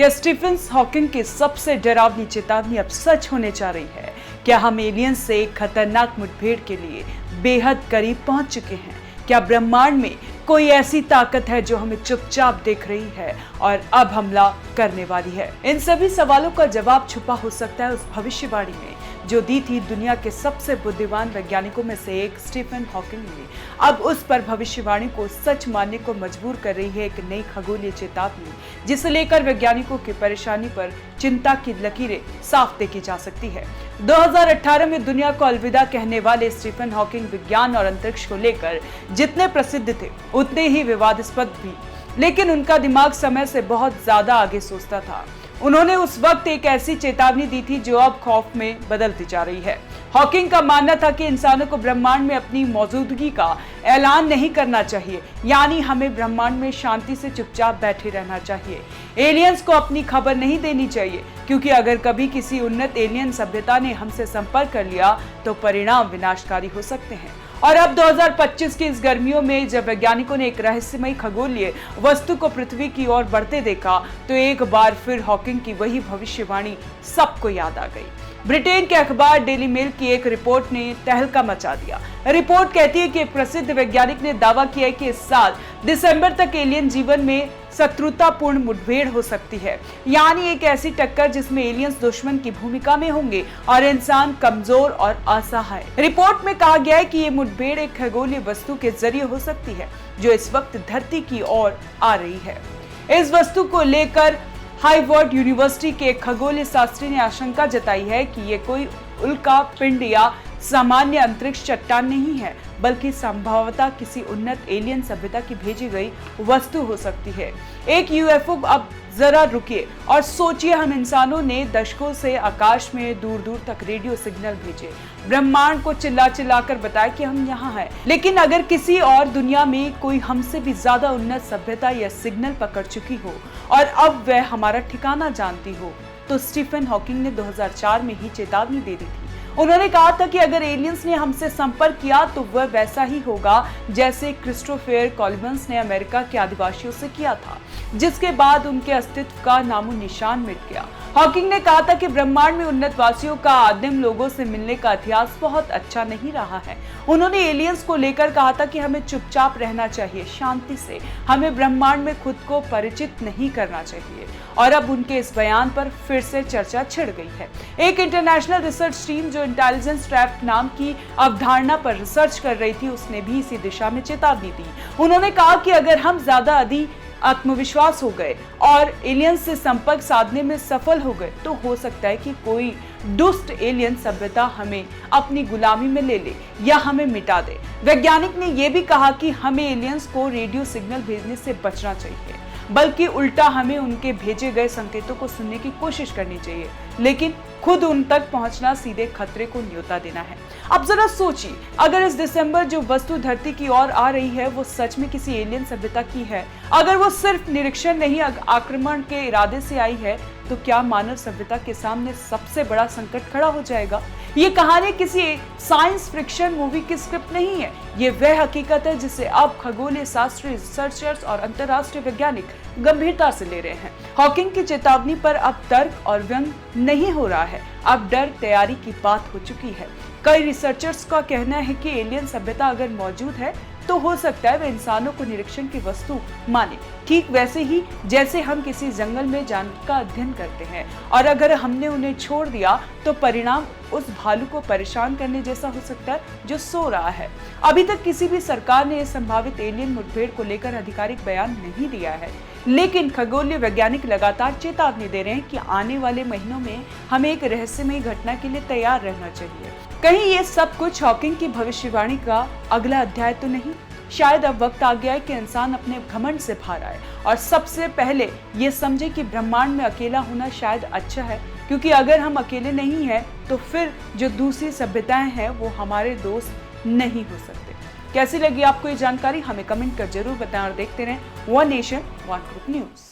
क्या Stephen Hawking की सबसे डरावनी चेतावनी अब सच होने जा रही है? क्या हम एलियंस से एक खतरनाक मुठभेड़ के लिए बेहद करीब पहुंच चुके हैं? क्या ब्रह्मांड में कोई ऐसी ताकत है जो हमें चुपचाप देख रही है और अब हमला करने वाली है? इन सभी सवालों का जवाब छुपा हो सकता है उस भविष्यवाणी में जो दी थी दुनिया के सबसे बुद्धिमान वैज्ञानिकों में से एक स्टीफन हॉकिंग ने। अब उस पर भविष्यवाणी को सच मानने को मजबूर कर रही है एक नई खगोलीय चेतावनी, जिसे लेकर वैज्ञानिकों की परेशानी पर चिंता की लकीरें साफ देखी जा सकती है। 2018 में दुनिया को अलविदा कहने वाले स्टीफन हॉकिंग विज्ञान और अंतरिक्ष को लेकर जितने प्रसिद्ध थे उतने ही विवादास्पद भी, लेकिन उनका दिमाग समय से बहुत ज्यादा आगे सोचता था। उन्होंने उस वक्त एक ऐसी चेतावनी दी थी जो अब खौफ में बदलती जा रही है। हॉकिंग का मानना था कि इंसानों को ब्रह्मांड में अपनी मौजूदगी का ऐलान नहीं करना चाहिए, यानी हमें ब्रह्मांड में शांति से चुपचाप बैठे रहना चाहिए। एलियंस को अपनी खबर नहीं देनी चाहिए, क्योंकि अगर कभी किसी उन्नत एलियन सभ्यता ने हमसे संपर्क कर लिया तो परिणाम विनाशकारी हो सकते हैं। और अब 2025 की इस गर्मियों में जब वैज्ञानिकों ने एक रहस्यमयी खगोलीय वस्तु को पृथ्वी की ओर बढ़ते देखा तो एक बार फिर हॉकिंग की वही भविष्यवाणी सबको याद आ गई। ब्रिटेन के अखबार डेली मेल की एक रिपोर्ट ने तहलका मचा दिया। रिपोर्ट कहती है कि एक प्रसिद्ध वैज्ञानिक ने दावा किया है कि इस साल दिसंबर तक एलियन जीवन में शत्रुतापूर्ण मुठभेड़ हो सकती है, यानी एक ऐसी टक्कर जिसमें एलियंस दुश्मन की भूमिका में होंगे और इंसान कमजोर और असहाय। रिपोर्ट में कहा गया है कि ये मुठभेड़ एक खगोलीय वस्तु के जरिए हो सकती है जो इस वक्त धरती की ओर आ रही है। इस वस्तु को लेकर हार्वर्ड यूनिवर्सिटी के एक खगोलीय शास्त्री ने आशंका जताई है कि ये कोई उल्का पिंड या सामान्य अंतरिक्ष चट्टान नहीं है, बल्कि संभवतः किसी उन्नत एलियन सभ्यता की भेजी गई वस्तु हो सकती है, एक यूएफओ। अब जरा रुकिए और सोचिए, हम इंसानों ने दशकों से आकाश में दूर दूर तक रेडियो सिग्नल भेजे, ब्रह्मांड को चिल्ला चिल्ला कर बताया कि हम यहाँ हैं। लेकिन अगर किसी और दुनिया में कोई हमसे भी ज्यादा उन्नत सभ्यता यह सिग्नल पकड़ चुकी हो और अब वह हमारा ठिकाना जानती हो, तो स्टीफन हॉकिंग ने 2004 में ही चेतावनी दे दी थी। उन्होंने कहा था कि अगर एलियंस ने हमसे संपर्क किया तो वह वैसा ही होगा जैसे क्रिस्टोफर कोलंबस ने अमेरिका के आदिवासियों से किया था, जिसके बाद उनके अस्तित्व का नामो निशान मिट गया। हॉकिंग ने कहा था कि ब्रह्मांड में उन्नत वासियों का आदिम लोगों से मिलने का इतिहास बहुत अच्छा नहीं रहा है। उन्होंने एलियंस को लेकर कहा था कि हमें चुपचाप रहना चाहिए, शांति से, हमें ब्रह्मांड में खुद को परिचित नहीं करना चाहिए। और अब उनके इस बयान पर फिर से चर्चा छिड़ गई है। एक इंटरनेशनल रिसर्च टीम जो इंटेलिजेंस ट्रैप नाम की अवधारणा पर रिसर्च कर रही थी, उसने भी इसी दिशा में चेतावनी दी। उन्होंने कहा कि अगर हम ज्यादा अधिक आत्मविश्वास हो गए और एलियंस से संपर्क साधने में सफल हो गए तो हो सकता है कि कोई दुष्ट एलियन सभ्यता हमें अपनी गुलामी में ले ले या हमें मिटा दे। वैज्ञानिक ने यह भी कहा कि हमें एलियंस को रेडियो सिग्नल भेजने से बचना चाहिए, बल्कि उल्टा हमें उनके भेजे गए संकेतों को सुनने की कोशिश करनी चाहिए, लेकिन खुद उन तक पहुंचना सीधे खतरे को न्योता देना है। अब जरा सोचिए, अगर इस दिसंबर जो वस्तु धरती की ओर आ रही है वो सच में किसी एलियन सभ्यता की है, अगर वो सिर्फ निरीक्षण नहीं आक्रमण के इरादे से आई है, तो क्या मानव सभ्यता के सामने सबसे बड़ा संकट खड़ा हो जाएगा? ये कहानी किसी साइंस फिक्शन मूवी की स्क्रिप्ट नहीं है, ये वह हकीकत है जिसे अब खगोलीय शास्त्री, रिसर्चर्स और अंतर्राष्ट्रीय वैज्ञानिक गंभीरता से ले रहे हैं। हॉकिंग की चेतावनी पर अब तर्क और व्यंग नहीं हो रहा है, अब डर तैयारी की बात हो चुकी है। कई रिसर्चर्स का कहना है कि एलियन सभ्यता अगर मौजूद है तो हो सकता है वे इंसानों को निरीक्षण की वस्तु माने, ठीक वैसे ही जैसे हम किसी जंगल में जानवर का अध्ययन करते हैं, और अगर हमने उन्हें छोड़ दिया तो परिणाम उस भालू को परेशान करने जैसा हो सकता है जो सो रहा है। अभी तक किसी भी सरकार ने इस संभावित एलियन मुठभेड़ को लेकर आधिकारिक बयान नहीं दिया है, लेकिन खगोलीय वैज्ञानिक लगातार चेतावनी दे रहे हैं कि आने वाले महीनों में हमें एक रहस्यमयी घटना के लिए तैयार रहना चाहिए। कहीं ये सब कुछ हॉकिंग की भविष्यवाणी का अगला अध्याय तो नहीं? शायद अब वक्त आ गया है कि इंसान अपने घमंड से बाहर आए और सबसे पहले ये समझे कि ब्रह्मांड में अकेला होना शायद अच्छा है, क्योंकि अगर हम अकेले नहीं हैं तो फिर जो दूसरी सभ्यताएं हैं वो हमारे दोस्त नहीं हो सकते। कैसी लगी आपको ये जानकारी? हमें कमेंट कर जरूर बताएं और देखते रहें one nation one group news.